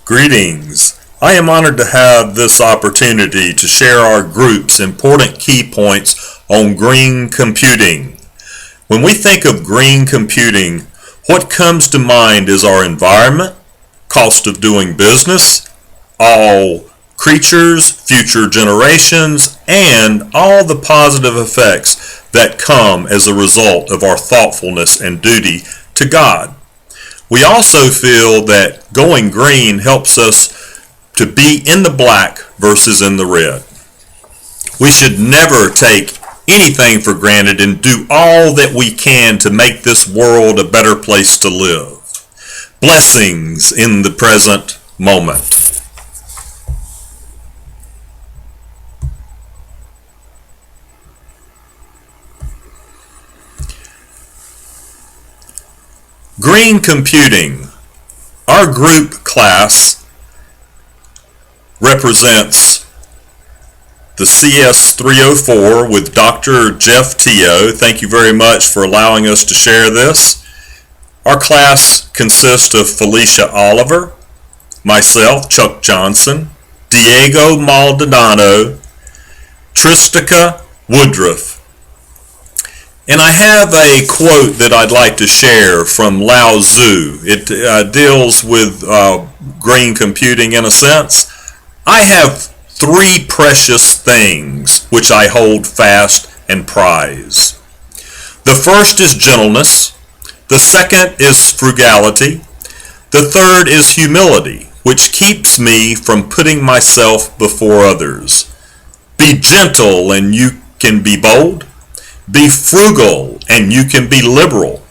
Greetings. I am honored to have this opportunity to share our group's important key points on green computing. When we think of green computing, what comes to mind is our environment, cost of doing business, all creatures, future generations, and all the positive effects that come as a result of our thoughtfulness and duty to God. We also feel that going green helps us to be in the black versus in the red. We should never take anything for granted and do all that we can to make this world a better place to live. Blessings in the present moment. Green computing. Our group class represents the CS304 with Dr. Jeff Teo. Thank you very much for allowing us to share this. Our class consists of Felicia Oliver, myself, Chuck Johnson, Diego Maldonado, Tristaca Woodruff. And I have a quote that I'd like to share from Lao Tzu. It deals with green computing in a sense. I have three precious things which I hold fast and prize. The first is gentleness. The second is frugality. The third is humility, which keeps me from putting myself before others. Be gentle and you can be bold. Be frugal and you can be liberal.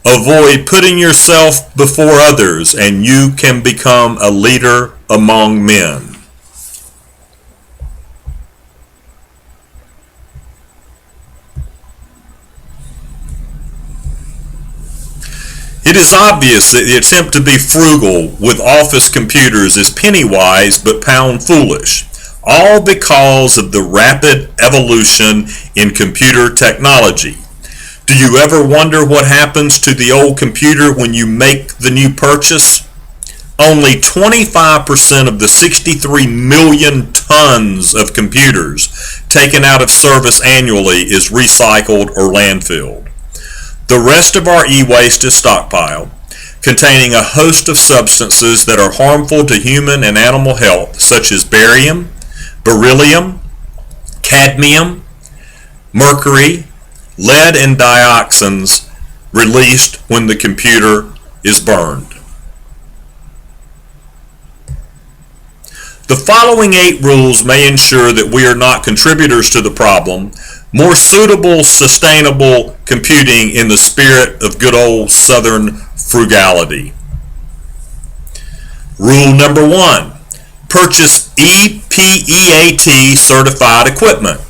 Avoid putting yourself before others and you can become a leader among men. It is obvious that the attempt to be frugal with office computers is penny-wise but pound-foolish, all because of the rapid evolution in computer technology. Do you ever wonder what happens to the old computer when you make the new purchase? Only 25% of the 63 million tons of computers taken out of service annually is recycled or landfilled. The rest of our e-waste is stockpiled, containing a host of substances that are harmful to human and animal health, such as barium, beryllium, cadmium, mercury, lead, and dioxins released when the computer is burned. The following 8 rules may ensure that we are not contributors to the problem. More suitable, sustainable computing in the spirit of good old Southern frugality. Rule number 1. Purchase EPEAT certified equipment.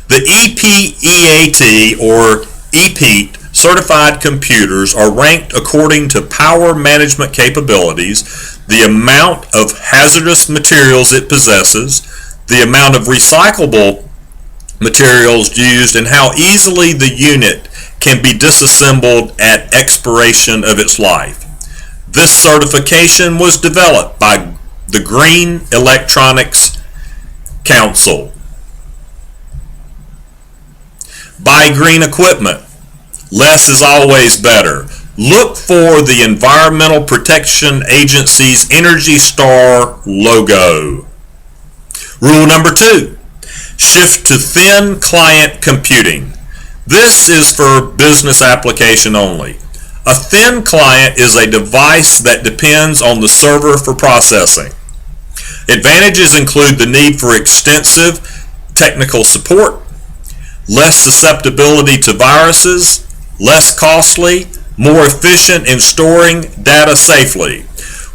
The EPEAT or EPEAT certified computers are ranked according to power management capabilities, the amount of hazardous materials it possesses, the amount of recyclable materials used, and how easily the unit can be disassembled at expiration of its life. This certification was developed by the Green Electronics Council. Buy green equipment. Less is always better. Look for the Environmental Protection Agency's Energy Star logo. Rule number 2. Shift to thin client computing. This is for business application only. A thin client is a device that depends on the server for processing. Advantages include the need for extensive technical support, less susceptibility to viruses, less costly, more efficient in storing data safely.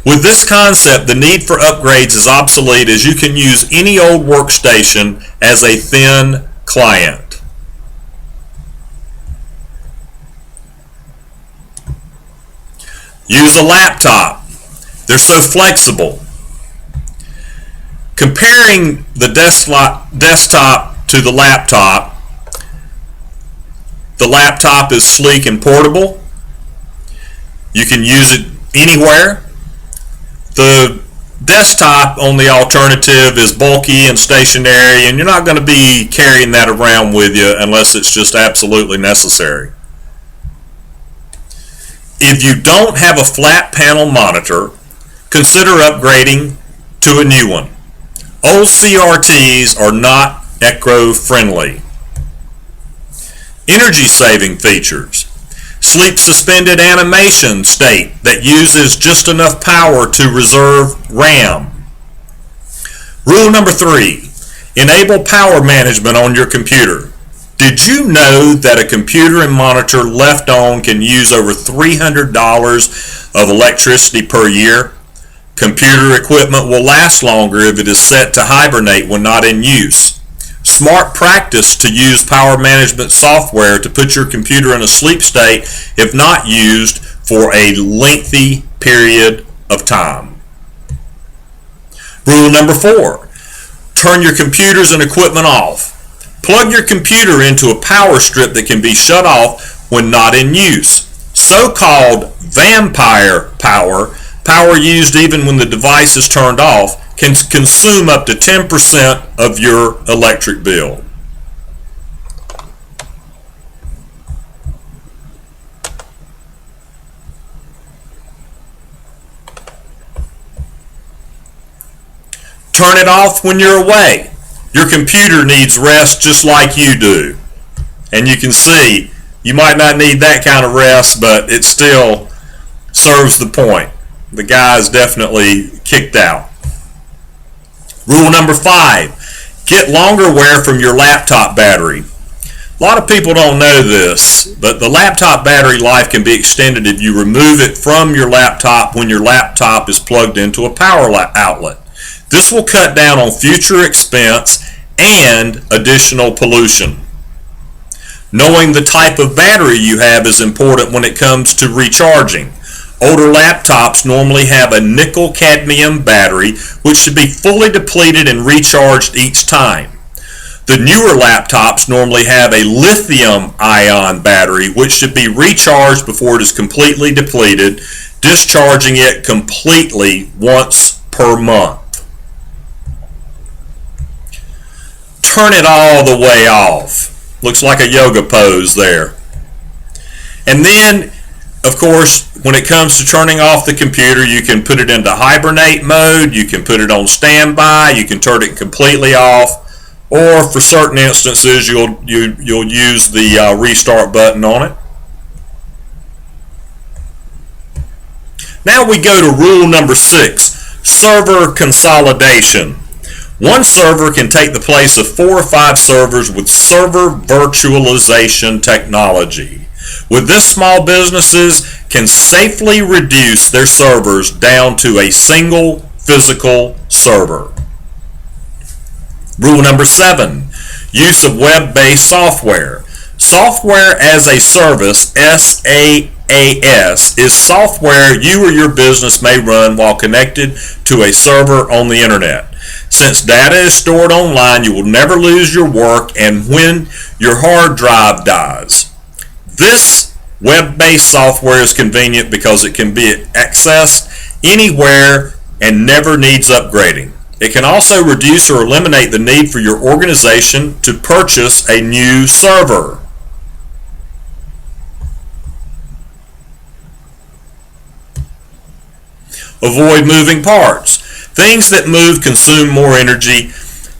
With this concept, the need for upgrades is obsolete, as you can use any old workstation as a thin client. Use a laptop. They're so flexible. Comparing the desktop to the laptop is sleek and portable. You can use it anywhere. The Desktop, on the alternative, is bulky and stationary, and you're not going to be carrying that around with you unless it's just absolutely necessary. If you don't have a flat panel monitor, consider upgrading to a new one. Old CRTs are not eco-friendly. Energy saving features. Sleep suspended animation state that uses just enough power to reserve RAM. Rule number 3, enable power management on your computer. Did you know that a computer and monitor left on can use over $300 of electricity per year? Computer equipment will last longer if it is set to hibernate when not in use. Smart practice to use power management software to put your computer in a sleep state if not used for a lengthy period of time. Rule number 4, turn your computers and equipment off. Plug your computer into a power strip that can be shut off when not in use. So-called vampire power, power used even when the device is turned off, can consume up to 10% of your electric bill. Turn it off when you're away. Your computer needs rest just like you do. And you can see, you might not need that kind of rest, but it still serves the point. The guy is definitely kicked out. Rule number 5, get longer wear from your laptop battery. A lot of people don't know this, but the laptop battery life can be extended if you remove it from your laptop when your laptop is plugged into a power outlet. This will cut down on future expense and additional pollution. Knowing the type of battery you have is important when it comes to recharging. Older laptops normally have a nickel-cadmium battery, which should be fully depleted and recharged each time. The newer laptops normally have a lithium-ion battery, which should be recharged before it is completely depleted, discharging it completely once per month. Turn it all the way off. Looks like a yoga pose there. And then, of course, when it comes to turning off the computer, you can put it into hibernate mode, you can put it on standby, you can turn it completely off, or for certain instances, you'll use the restart button on it. Now we go to rule number 6, server consolidation. One server can take the place of 4 or 5 servers with server virtualization technology. With this, small businesses can safely reduce their servers down to a single physical server. Rule number 7, use of web-based software. Software as a service, SaaS, is software you or your business may run while connected to a server on the internet. Since data is stored online, you will never lose your work and when your hard drive dies. This web-based software is convenient because it can be accessed anywhere and never needs upgrading. It can also reduce or eliminate the need for your organization to purchase a new server. Avoid moving parts. Things that move consume more energy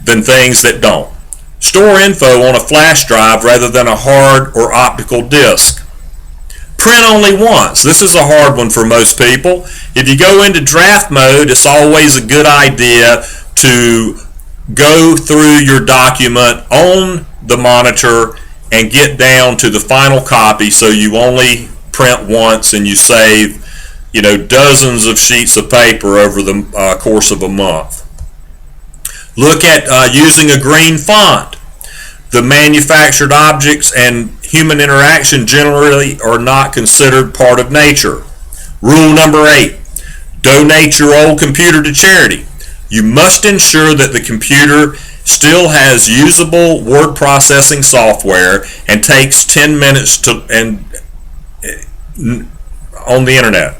than things that don't. Store info on a flash drive rather than a hard or optical disk. Print only once. This is a hard one for most people. If you go into draft mode, it's always a good idea to go through your document on the monitor and get down to the final copy so you only print once and you save dozens of sheets of paper over the course of a month. Look at using a green font. The manufactured objects and human interaction generally are not considered part of nature. Rule number 8, donate your old computer to charity. You must ensure that the computer still has usable word processing software and takes 10 minutes on the internet.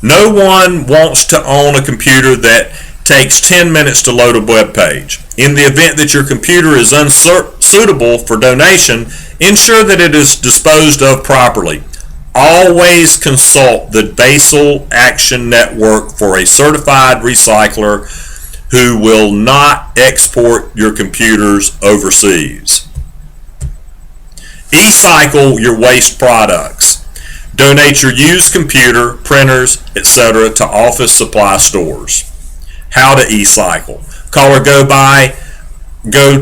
No one wants to own a computer that takes 10 minutes to load a web page. In the event that your computer is unsuitable for donation, ensure that it is disposed of properly. Always consult the Basal Action Network for a certified recycler who will not export your computers overseas. E-cycle your waste products. Donate your used computer, printers, etc. to office supply stores. How to e-cycle. Call or go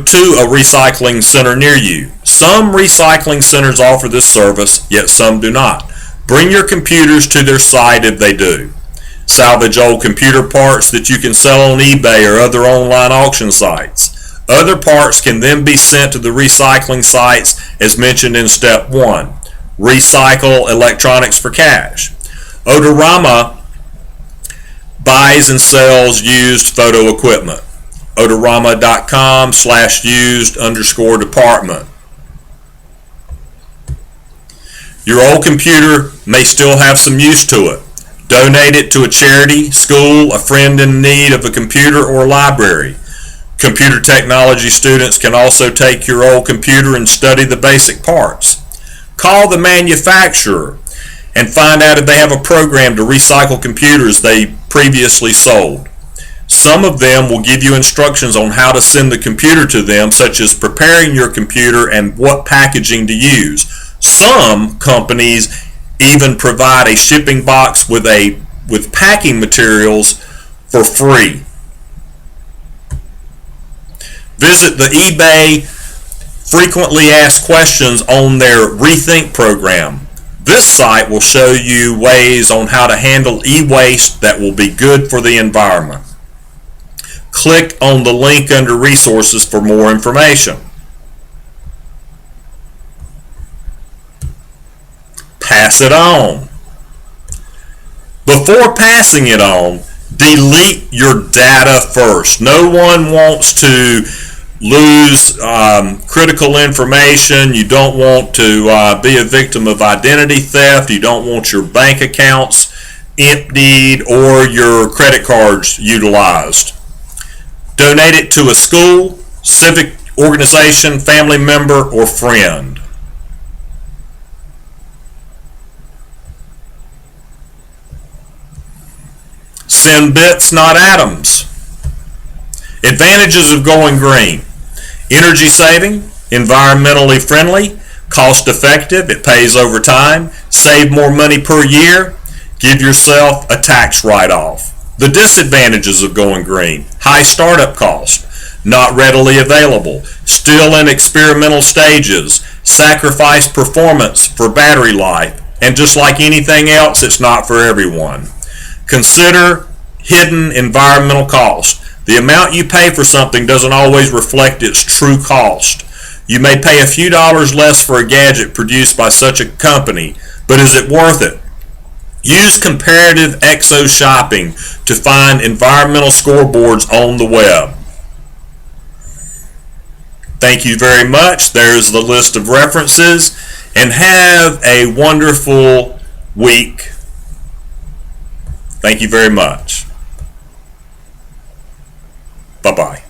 to a recycling center near you. Some recycling centers offer this service, yet some do not. Bring your computers to their site if they do. Salvage old computer parts that you can sell on eBay or other online auction sites. Other parts can then be sent to the recycling sites as mentioned in step 1. Recycle electronics for cash. Odorama buys and sells used photo equipment. Odorama.com/used_department. Your old computer may still have some use to it. Donate it to a charity, school, a friend in need of a computer, or library. Computer technology students can also take your old computer and study the basic parts. Call the manufacturer and find out if they have a program to recycle computers they previously sold. Some of them will give you instructions on how to send the computer to them, such as preparing your computer and what packaging to use. Some companies even provide a shipping box with packing materials for free. Visit the eBay frequently asked questions on their Rethink program. This site will show you ways on how to handle e-waste that will be good for the environment. Click on the link under resources for more information. Pass it on. Before passing it on, delete your data first. No one wants to lose critical information. You don't want to be a victim of identity theft. You don't want your bank accounts emptied or your credit cards utilized. Donate it to a school, civic organization, family member, or friend. Send bits, not atoms. Advantages of going green. Energy saving, environmentally friendly, cost effective, it pays over time, save more money per year, give yourself a tax write-off. The disadvantages of going green. High startup cost, not readily available, still in experimental stages, sacrifice performance for battery life, and just like anything else, it's not for everyone. Consider hidden environmental cost. The amount you pay for something doesn't always reflect its true cost. You may pay a few dollars less for a gadget produced by such a company, but is it worth it? Use comparative exo shopping to find environmental scoreboards on the web. Thank you very much. There's the list of references, and have a wonderful week. Thank you very much. Bye-bye.